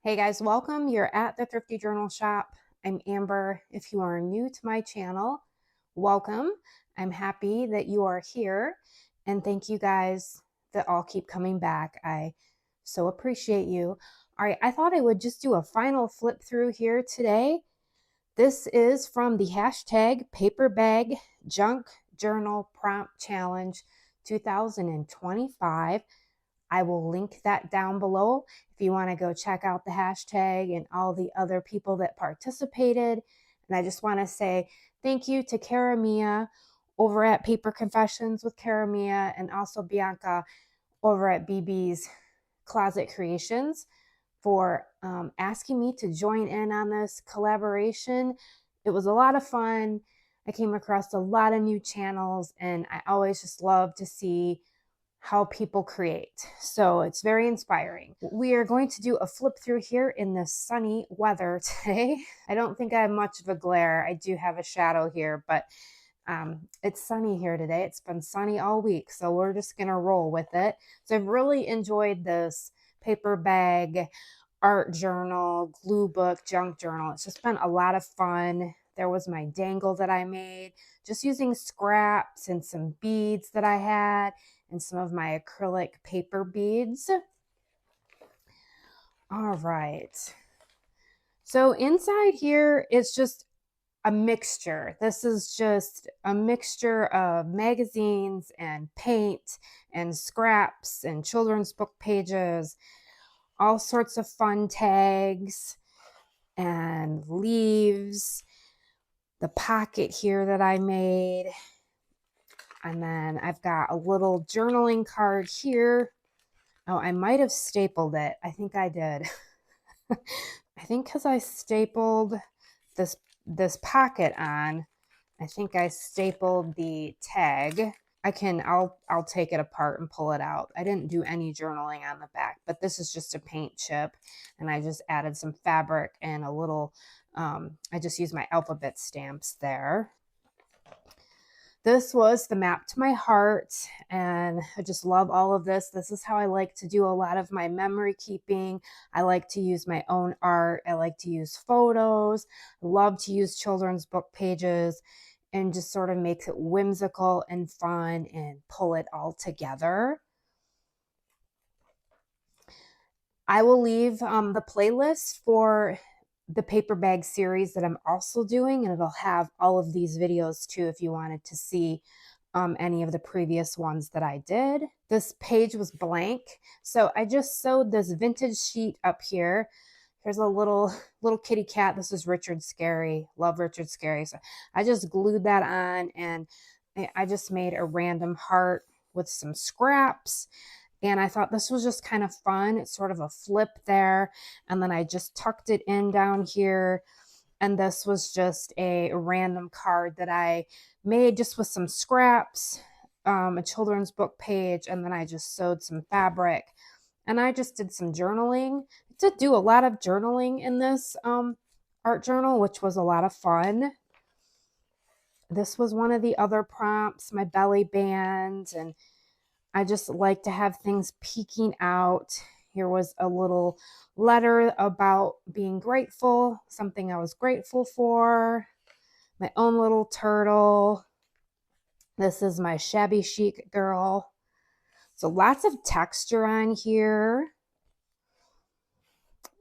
Hey guys, welcome. You're at the Thrifty Journal Shop. I'm Amber. If you are new to my channel, welcome. I'm happy that you are here, and thank you guys that all keep coming back. I so appreciate you. All right, I thought I would just do a final flip through here today. This is from the hashtag Paper Bag Junk Journal Prompt Challenge 2025. I will link that down below if you want to go check out the hashtag and all the other people that participated. And I just want to say thank you to Cara Mia over at Paper Confessions with Cara Mia, and also Bianca over at BB's Closet Creations for asking me to join in on this collaboration. It was a lot of fun. I came across a lot of new channels, and I always just love to see how people create. So it's very inspiring. We are going to do a flip through here in this sunny weather today. I don't think I have much of a glare. I do have a shadow here, but it's sunny here today. It's been sunny all week, so we're just gonna roll with it. So I've really enjoyed this paper bag, art journal, glue book, junk journal. It's just been a lot of fun. There was my dangle that I made, just using scraps and some beads that I had, and some of my acrylic paper beads. All right. So inside here, it's just a mixture. This is just a mixture of magazines and paint and scraps and children's book pages, all sorts of fun tags and leaves, the pocket here that I made. And then I've got a little journaling card here. Oh, I might have stapled it. I think I did. I think because I stapled this pocket on, I think I stapled the tag. I'll take it apart and pull it out. I didn't do any journaling on the back, but this is just a paint chip, and I just added some fabric and a little, I just used my alphabet stamps there. This was the map to my heart, and I just love all of this. This is how I like to do a lot of my memory keeping. I like to use my own art. I like to use photos. I love to use children's book pages, and just sort of makes it whimsical and fun and pull it all together. I will leave the playlist for the paper bag series that I'm also doing, and it'll have all of these videos too if you wanted to see any of the previous ones that I did. This page was blank, so I just sewed this vintage sheet up here. Here's a little kitty cat. This is Richard Scarry. Love Richard Scarry. So I just glued that on, and I just made a random heart with some scraps. And I thought this was just kind of fun. It's sort of a flip there. And then I just tucked it in down here. And this was just a random card that I made just with some scraps, a children's book page, and then I just sewed some fabric. And I just did some journaling. I did do a lot of journaling in this art journal, which was a lot of fun. This was one of the other prompts, my belly band, and I just like to have things peeking out. Here was a little letter about being grateful, something I was grateful for, my own little turtle. This is my shabby chic girl. So lots of texture on here.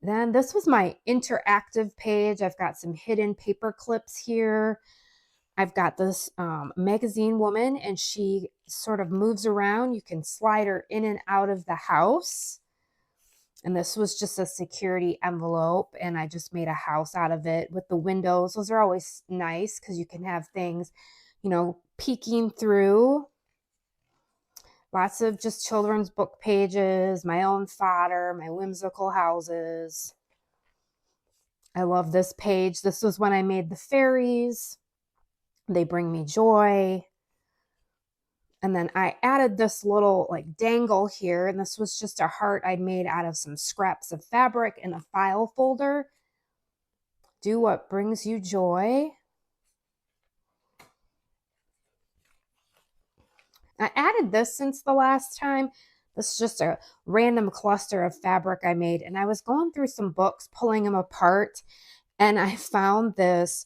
Then this was my interactive page. I've got some hidden paper clips here. I've got this magazine woman, and she sort of moves around. You can slide her in and out of the house. And this was just a security envelope, and I just made a house out of it with the windows. Those are always nice because you can have things, you know, peeking through. Lots of just children's book pages, my own fodder, my whimsical houses. I love this page. This was when I made the fairies. They bring me joy. And then I added this little like dangle here, and this was just a heart I'd made out of some scraps of fabric in a file folder. Do what brings you joy. I added this since the last time. This is just a random cluster of fabric I made. And I was going through some books, pulling them apart, and I found this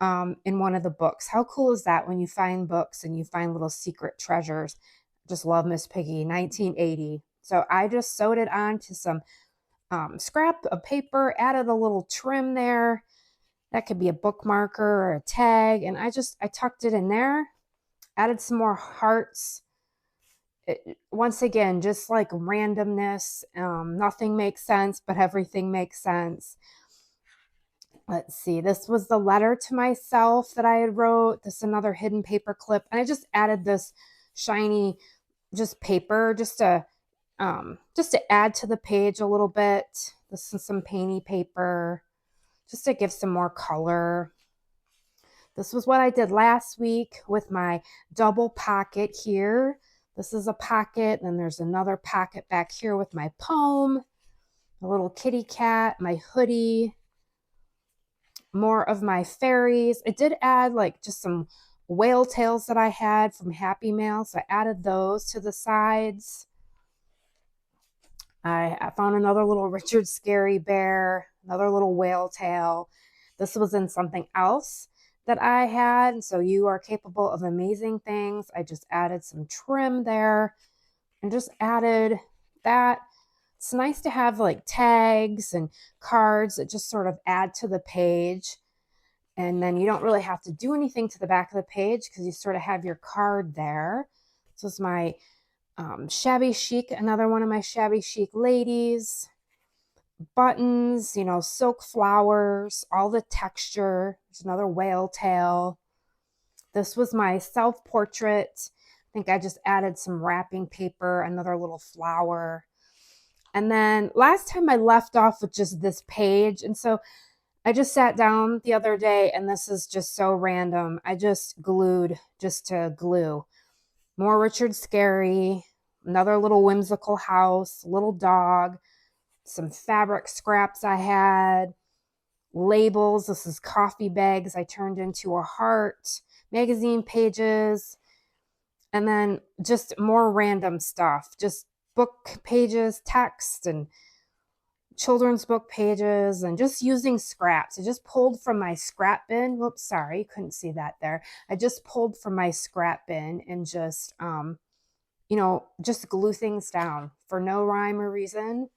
in one of the books. How cool is that when you find books and you find little secret treasures? Just love Miss Piggy, 1980. So I just sewed it onto some scrap of paper, added a little trim there. That could be a bookmarker or a tag. And I tucked it in there, added some more hearts. Once again, just like randomness. Nothing makes sense, but everything makes sense. Let's see. This was the letter to myself that I had wrote. This is another hidden paper clip. And I just added this shiny just paper just to add to the page a little bit. This is some painty paper just to give some more color. This was what I did last week with my double pocket here. This is a pocket, and there's another pocket back here with my poem, a little kitty cat, my hoodie, more of my fairies. I did add like just some whale tails that I had from Happy Mail, so I added those to the sides. I found another little Richard Scary Bear, another little whale tail. This was in something else that I had, so you are capable of amazing things. I just added some trim there and just added that. It's nice to have like tags and cards that just sort of add to the page. And then you don't really have to do anything to the back of the page because you sort of have your card there. This is my shabby chic, another one of my shabby chic ladies. Buttons, silk flowers, all the texture. There's another whale tail. This was my self-portrait. I think I just added some wrapping paper, another little flower. And then last time I left off with just this page. And so I just sat down the other day, and this is just so random. I just glued just to glue. More Richard Scary, another little whimsical house, little dog, some fabric scraps I had, labels. This is coffee bags I turned into a heart, magazine pages, and then just more random stuff, just book pages, text, and children's book pages, and just using scraps. I just pulled from my scrap bin. Whoops, sorry, you couldn't see that there. I just pulled from my scrap bin and just, just glue things down for no rhyme or reason.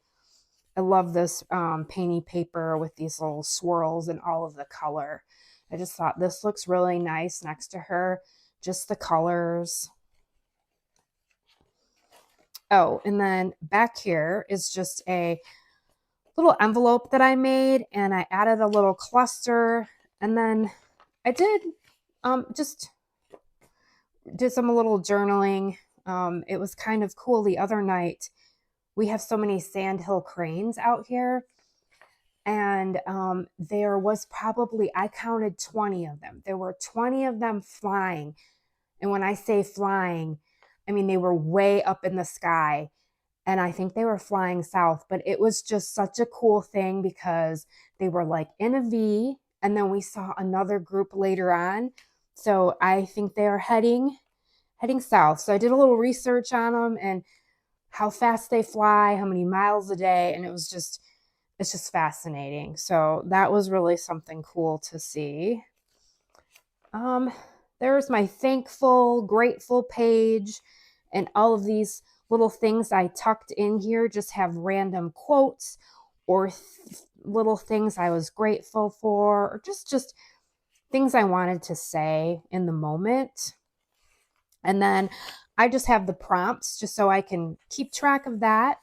I love this painty paper with these little swirls and all of the color. I just thought this looks really nice next to her. Just the colors. Oh, and then back here is just a little envelope that I made, and I added a little cluster, and then I did just did some little journaling. It was kind of cool the other night. We have so many sandhill cranes out here, and there was probably, I counted 20 of them. There were 20 of them flying, and when I say flying, I mean they were way up in the sky. And I think they were flying south, but it was just such a cool thing because they were like in a V, and then we saw another group later on. So I think they are heading south. So I did a little research on them and how fast they fly, how many miles a day, and it's just fascinating. So that was really something cool to see. There's my thankful, grateful page, and all of these little things I tucked in here just have random quotes or little things I was grateful for, or just things I wanted to say in the moment. And then I just have the prompts just so I can keep track of that.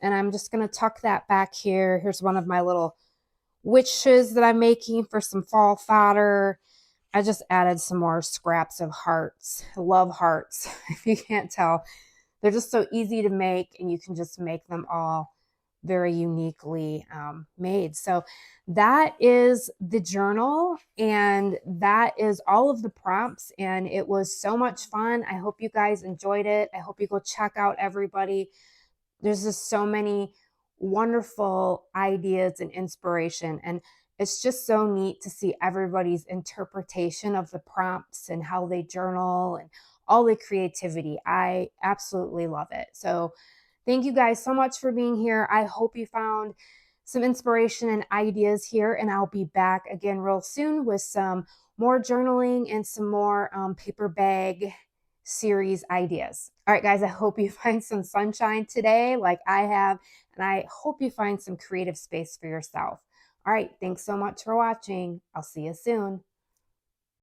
And I'm just going to tuck that back here. Here's one of my little witches that I'm making for some fall fodder. I just added some more scraps of hearts. I love hearts. If you can't tell, they're just so easy to make, and you can just make them all very uniquely made. So that is the journal, and that is all of the prompts, and it was so much fun. I hope you guys enjoyed it. I hope you go check out everybody. There's just so many wonderful ideas and inspiration, and it's just so neat to see everybody's interpretation of the prompts and how they journal and all the creativity. I absolutely love it. So Thank you guys so much for being here. I hope you found some inspiration and ideas here, and I'll be back again real soon with some more journaling and some more paper bag series ideas. All right, guys, I hope you find some sunshine today like I have, and I hope you find some creative space for yourself. All right, thanks so much for watching. I'll see you soon.